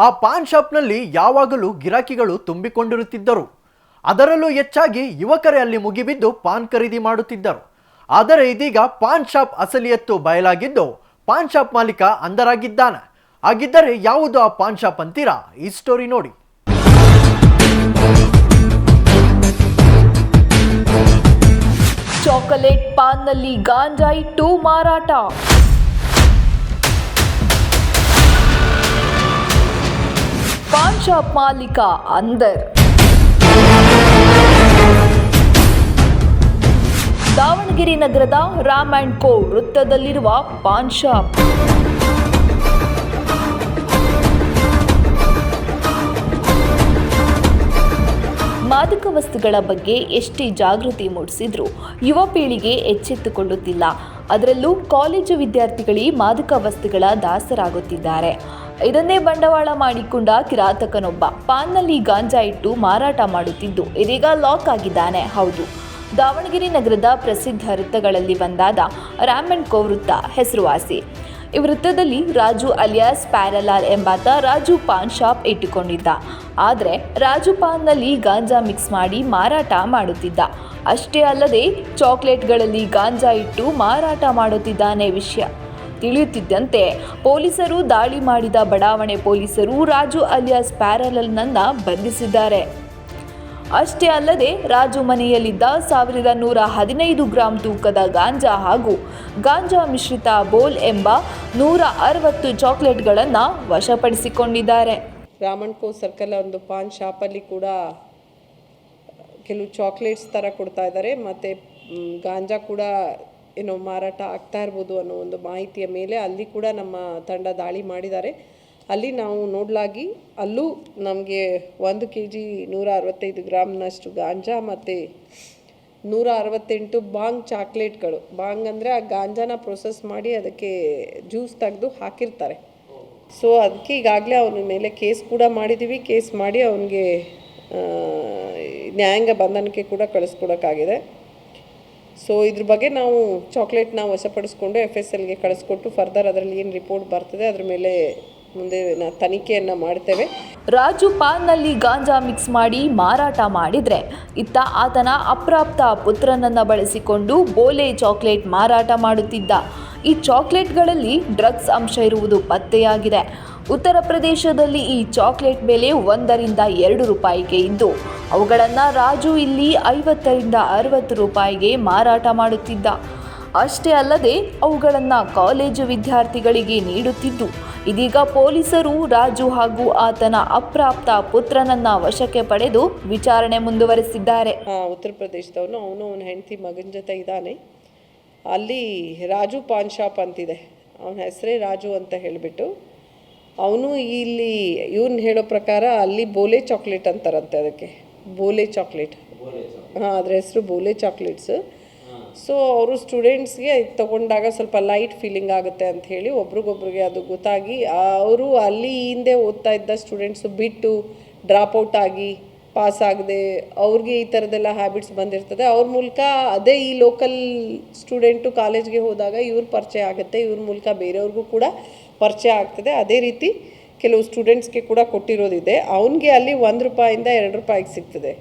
ಆ ಪಾನ್ ಶಾಪ್ನಲ್ಲಿ ಯಾವಾಗಲೂ ಗಿರಾಕಿಗಳು ತುಂಬಿಕೊಂಡಿರುತ್ತಿದ್ದರು. ಅದರಲ್ಲೂ ಹೆಚ್ಚಾಗಿ ಯುವಕರೇ ಅಲ್ಲಿ ಮುಗಿಬಿದ್ದು ಪಾನ್ ಖರೀದಿ ಮಾಡುತ್ತಿದ್ದರು. ಆದರೆ ಇದೀಗ ಪಾನ್ ಶಾಪ್ ಅಸಲಿಯತ್ತು ಬಯಲಾಗಿದ್ದು ಪಾನ್ ಶಾಪ್ ಮಾಲೀಕ ಅಂಧರಾಗಿದ್ದಾನೆ. ಹಾಗಿದ್ದರೆ ಯಾವುದು ಆ ಪಾನ್ ಶಾಪ್ ಅಂತೀರಾ? ಈ ಸ್ಟೋರಿ ನೋಡಿ. ಚಾಕೊಲೇಟ್ ಪಾನ್ನಲ್ಲಿ ಗಾಂಜಾ ಇಟ್ಟು ಮಾರಾಟ. ಪಾನ್ ಶಾಪ್ ಮಾಲೀಕ ಅಂಧರ್. ದಾವಣಗೆರೆ ನಗರದ ರಾಮ್ ಅಂಡ್ ಕೋ ವೃತ್ತದಲ್ಲಿರುವ ಪಾನ್ ಶಾಪ್. ಮಾದಕ ವಸ್ತುಗಳ ಬಗ್ಗೆ ಎಷ್ಟೇ ಜಾಗೃತಿ ಮೂಡಿಸಿದ್ರೂ ಯುವ ಪೀಳಿಗೆ ಎಚ್ಚೆತ್ತುಕೊಳ್ಳುತ್ತಿಲ್ಲ. ಅದರಲ್ಲೂ ಕಾಲೇಜು ವಿದ್ಯಾರ್ಥಿಗಳಿಗೆ ಮಾದಕ ವಸ್ತುಗಳ ದಾಸರಾಗುತ್ತಿದ್ದಾರೆ. ಇದನ್ನೇ ಬಂಡವಾಳ ಮಾಡಿಕೊಂಡ ಕಿರಾತಕನೊಬ್ಬ ಪಾನ್ನಲ್ಲಿ ಗಾಂಜಾ ಇಟ್ಟು ಮಾರಾಟ ಮಾಡುತ್ತಿದ್ದು ಇದೀಗ ಲಾಕ್ ಆಗಿದ್ದಾನೆ. ಹೌದು, ದಾವಣಗೆರೆ ನಗರದ ಪ್ರಸಿದ್ಧ ವೃತ್ತಗಳಲ್ಲಿ ಒಂದಾದ ರಾಮ್ ಅಂಡ್ ಕೋ ವೃತ್ತ ಹೆಸರುವಾಸಿ. ಈ ವೃತ್ತದಲ್ಲಿ ರಾಜು ಅಲಿಯಾಸ್ ಪ್ಯಾರಲಾಲ್ ಎಂಬಾತ ರಾಜು ಪಾನ್ ಶಾಪ್ ಇಟ್ಟುಕೊಂಡಿದ್ದ. ಆದರೆ ರಾಜು ಪಾನ್ನಲ್ಲಿ ಗಾಂಜಾ ಮಿಕ್ಸ್ ಮಾಡಿ ಮಾರಾಟ ಮಾಡುತ್ತಿದ್ದ. ಅಷ್ಟೇ ಅಲ್ಲದೆ ಚಾಕ್ಲೇಟ್ಗಳಲ್ಲಿ ಗಾಂಜಾ ಇಟ್ಟು ಮಾರಾಟ ಮಾಡುತ್ತಿದ್ದಾನೆ. ವಿಷಯ ತಿಳಿಯುತ್ತಿದ್ದಂತೆ ಪೊಲೀಸರು ದಾಳಿ ಮಾಡಿದ ಬಡಾವಣೆ ಪೊಲೀಸರು ರಾಜು ಅಲಿಯಾಸ್ ಪ್ಯಾರಲಾಲ್ನನ್ನ ಬಂಧಿಸಿದ್ದಾರೆ. ಅಷ್ಟೇ ಅಲ್ಲದೆ ರಾಜು ಮನೆಯಲ್ಲಿದ್ದ 1115 ಗ್ರಾಂ ತೂಕದ ಗಾಂಜಾ ಹಾಗೂ ಗಾಂಜಾ ಮಿಶ್ರಿತ ಬೋಲ್ ಎಂಬ 160 ಚಾಕ್ಲೇಟ್ಗಳನ್ನು ವಶಪಡಿಸಿಕೊಂಡಿದ್ದಾರೆ. ರಾಮ್ ಅಂಡ್ ಕೋ ಸರ್ಕಲ್ ಒಂದು ಪಾನ್ ಶಾಪಲ್ಲಿ ಕೂಡ ಕೆಲವು ಚಾಕ್ಲೇಟ್ಸ್ ಥರ ಕೊಡ್ತಾ ಇದ್ದಾರೆ, ಮತ್ತು ಗಾಂಜಾ ಕೂಡ ಏನೋ ಮಾರಾಟ ಆಗ್ತಾ ಇರ್ಬೋದು ಅನ್ನೋ ಒಂದು ಮಾಹಿತಿಯ ಮೇಲೆ ಅಲ್ಲಿ ಕೂಡ ನಮ್ಮ ತಂಡ ದಾಳಿ ಮಾಡಿದ್ದಾರೆ. ಅಲ್ಲಿ ನಾವು ನೋಡಲಾಗಿ ಅಲ್ಲೂ ನಮಗೆ 1 kg 165 ಗ್ರಾಮ್ನಷ್ಟು ಗಾಂಜಾ ಮತ್ತು 168 ಬಾಂಗ್ ಚಾಕ್ಲೇಟ್ಗಳು. ಬಾಂಗ್ ಅಂದರೆ ಆ ಗಾಂಜಾನ ಪ್ರೊಸೆಸ್ ಮಾಡಿ ಅದಕ್ಕೆ ಜ್ಯೂಸ್ ತೆಗೆದು ಹಾಕಿರ್ತಾರೆ. ಸೊ ಅದಕ್ಕೆ ಈಗಾಗಲೇ ಅವನ ಮೇಲೆ ಕೇಸ್ ಕೂಡ ಮಾಡಿದ್ದೀವಿ. ಕೇಸ್ ಮಾಡಿ ಅವನಿಗೆ ನ್ಯಾಯಾಂಗ ಬಂಧನಕ್ಕೆ ಕೂಡ ಕಳಿಸ್ಕೊಡೋಕ್ಕಾಗಿದೆ. ಸೊ ಇದ್ರ ಬಗ್ಗೆ ನಾವು ಚಾಕ್ಲೇಟ್ನ ವಶಪಡಿಸ್ಕೊಂಡು FSLಗೆ ಕಳಿಸ್ಕೊಟ್ಟು ಫರ್ದರ್ ಅದರಲ್ಲಿ ಏನು ರಿಪೋರ್ಟ್ ಬರ್ತದೆ ಅದ್ರ ಮೇಲೆ ಮುಂದೆ ತನಿಖೆಯನ್ನು ಮಾಡ್ತೇವೆ. ರಾಜು ಪಾನ್ನಲ್ಲಿ ಗಾಂಜಾ ಮಿಕ್ಸ್ ಮಾಡಿ ಮಾರಾಟ ಮಾಡಿದರೆ ಇತ್ತ ಆತನ ಅಪ್ರಾಪ್ತ ಪುತ್ರನನ್ನು ಬಳಸಿಕೊಂಡು ಬೋಲೆ ಚಾಕ್ಲೇಟ್ ಮಾರಾಟ ಮಾಡುತ್ತಿದ್ದ. ಈ ಚಾಕ್ಲೇಟ್ಗಳಲ್ಲಿ ಡ್ರಗ್ಸ್ ಅಂಶ ಇರುವುದು ಪತ್ತೆಯಾಗಿದೆ. ಉತ್ತರ ಪ್ರದೇಶದಲ್ಲಿ ಈ ಚಾಕ್ಲೇಟ್ ಬೆಲೆ 1 ರಿಂದ 2 ರೂಪಾಯಿಗೆ ಇದ್ದು ಅವುಗಳನ್ನು ರಾಜು ಇಲ್ಲಿ 50 ರಿಂದ 60 ರೂಪಾಯಿಗೆ ಮಾರಾಟ ಮಾಡುತ್ತಿದ್ದ. ಅಷ್ಟೇ ಅಲ್ಲದೆ ಅವುಗಳನ್ನು ಕಾಲೇಜು ವಿದ್ಯಾರ್ಥಿಗಳಿಗೆ ನೀಡುತ್ತಿದ್ದು ಇದೀಗ ಪೊಲೀಸರು ರಾಜು ಹಾಗೂ ಆತನ ಅಪ್ರಾಪ್ತ ಪುತ್ರನನ್ನ ವಶಕ್ಕೆ ಪಡೆದು ವಿಚಾರಣೆ ಮುಂದುವರೆಸಿದ್ದಾರೆ. ಉತ್ತರ ಪ್ರದೇಶದವನು, ಅವನ ಹೆಂಡತಿ ಮಗನ ಜೊತೆ ಇದ್ದಾನೆ. ಅಲ್ಲಿ ರಾಜು ಪಾನ್ ಶಾಪ್ ಅಂತಿದೆ, ಅವನ ಹೆಸರೇ ರಾಜು ಅಂತ ಹೇಳಿಬಿಟ್ಟು ಅವನು ಇಲ್ಲಿ ಇವನು ಹೇಳೋ ಪ್ರಕಾರ ಅಲ್ಲಿ ಬೋಲೆ ಚಾಕ್ಲೇಟ್ ಅಂತಾರಂತೆ. ಅದಕ್ಕೆ ಬೋಲೆ ಚಾಕ್ಲೇಟ್, ಅದ್ರ ಹೆಸರು ಬೋಲೆ ಚಾಕ್ಲೇಟ್ಸ್. ಸೊ ಅವರು ಸ್ಟೂಡೆಂಟ್ಸ್ಗೆ ತೊಗೊಂಡಾಗ ಸ್ವಲ್ಪ ಲೈಟ್ ಫೀಲಿಂಗ್ ಆಗುತ್ತೆ ಅಂತ ಹೇಳಿ ಒಬ್ರಿಗೊಬ್ರಿಗೆ ಅದು ಗೊತ್ತಾಗಿ ಅವರು ಅಲ್ಲಿ ಹಿಂದೆ ಓದ್ತಾ ಇದ್ದ ಸ್ಟೂಡೆಂಟ್ಸು ಬಿಟ್ಟು ಡ್ರಾಪ್ಔಟ್ ಆಗಿ ಪಾಸ್ ಆಗದೆ ಅವ್ರಿಗೆ ಈ ಥರದ್ದೆಲ್ಲ ಹ್ಯಾಬಿಟ್ಸ್ ಬಂದಿರ್ತದೆ. ಅವ್ರ ಮೂಲಕ ಅದೇ ಈ ಲೋಕಲ್ ಸ್ಟೂಡೆಂಟು ಕಾಲೇಜ್ಗೆ ಹೋದಾಗ ಇವ್ರ ಪರಿಚಯ ಆಗುತ್ತೆ, ಇವ್ರ ಮೂಲಕ ಬೇರೆಯವ್ರಿಗೂ ಕೂಡ ಪರಿಚಯ ಆಗ್ತದೆ. ಅದೇ ರೀತಿ ಕೆಲವು ಸ್ಟೂಡೆಂಟ್ಸ್ಗೆ ಕೂಡ ಕೊಟ್ಟಿರೋದಿದೆ. ಅವನಿಗೆ ಅಲ್ಲಿ 1 ರೂಪಾಯಿಂದ 2 ರೂಪಾಯಿಗೆ ಸಿಗ್ತದೆ.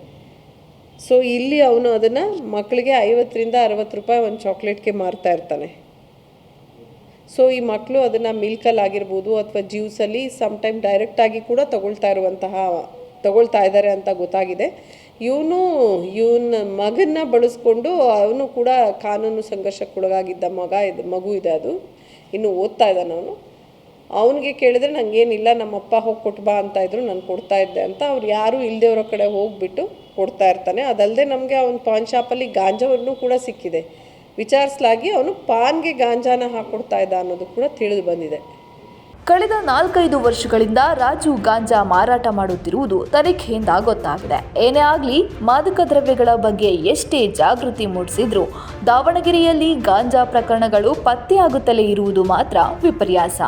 ಸೊ ಇಲ್ಲಿ ಅವನು ಅದನ್ನು ಮಕ್ಕಳಿಗೆ 50 ರಿಂದ 60 ರೂಪಾಯಿ ಒಂದು ಚಾಕ್ಲೇಟ್ಗೆ ಮಾರ್ತಾ ಇರ್ತಾನೆ. ಸೊ ಈ ಮಕ್ಕಳು ಅದನ್ನು ಮಿಲ್ಕಲ್ಲಿ ಆಗಿರ್ಬೋದು ಅಥವಾ ಜ್ಯೂಸಲ್ಲಿ ಸಮ್ಟೈಮ್ ಡೈರೆಕ್ಟಾಗಿ ಕೂಡ ತಗೊಳ್ತಾ ಇದ್ದಾರೆ ಅಂತ ಗೊತ್ತಾಗಿದೆ. ಇವನ ಮಗನ್ನ ಬಳಸ್ಕೊಂಡು ಅವನು ಕೂಡ ಕಾನೂನು ಸಂಘರ್ಷಕ್ಕೊಳಗಾಗಿದ್ದ ಮಗು ಇದೆ, ಅದು ಇನ್ನು ಓದ್ತಾ ಇದ್ದಾನೆ. ಅವನಿಗೆ ಕೇಳಿದ್ರೆ ನನಗೇನಿಲ್ಲ, ನಮ್ಮಪ್ಪ ಹೋಗಿ ಕೊಟ್ಬಾ ಅಂತ ಇದ್ರು, ನಾನು ಕೊಡ್ತಾ ಇದ್ದೆ ಅಂತ. ಅವ್ರು ಯಾರೂ ಇಲ್ಲದೇವ್ರ ಕಡೆ ಹೋಗಿಬಿಟ್ಟು ಕೊಡ್ತಾ ಇರ್ತಾನೆ. ಅದಲ್ಲದೆ ನಮಗೆ ಅವನ ಪಾನ್ ಶಾಪಲ್ಲಿ ಗಾಂಜಾವನ್ನು ಕೂಡ ಸಿಕ್ಕಿದೆ. ವಿಚಾರಿಸಲಾಗಿ ಅವನು ಪಾನ್ಗೆ ಗಾಂಜಾನ ಹಾಕ್ಕೊಡ್ತಾ ಇದ್ದ ಅನ್ನೋದು ಕೂಡ ತಿಳಿದು ಬಂದಿದೆ. ಕಳೆದ 4-5 ವರ್ಷಗಳಿಂದ ರಾಜು ಗಾಂಜಾ ಮಾರಾಟ ಮಾಡುತ್ತಿರುವುದು ತನಿಖೆಯಿಂದ ಗೊತ್ತಾಗಿದೆ. ಏನೇ ಆಗಲಿ ಮಾದಕ ದ್ರವ್ಯಗಳ ಬಗ್ಗೆ ಎಷ್ಟೇ ಜಾಗೃತಿ ಮೂಡಿಸಿದ್ರೂ ದಾವಣಗೆರೆಯಲ್ಲಿ ಗಾಂಜಾ ಪ್ರಕರಣಗಳು ಪತ್ತೆಯಾಗುತ್ತಲೇ ಇರುವುದು ಮಾತ್ರ ವಿಪರ್ಯಾಸ.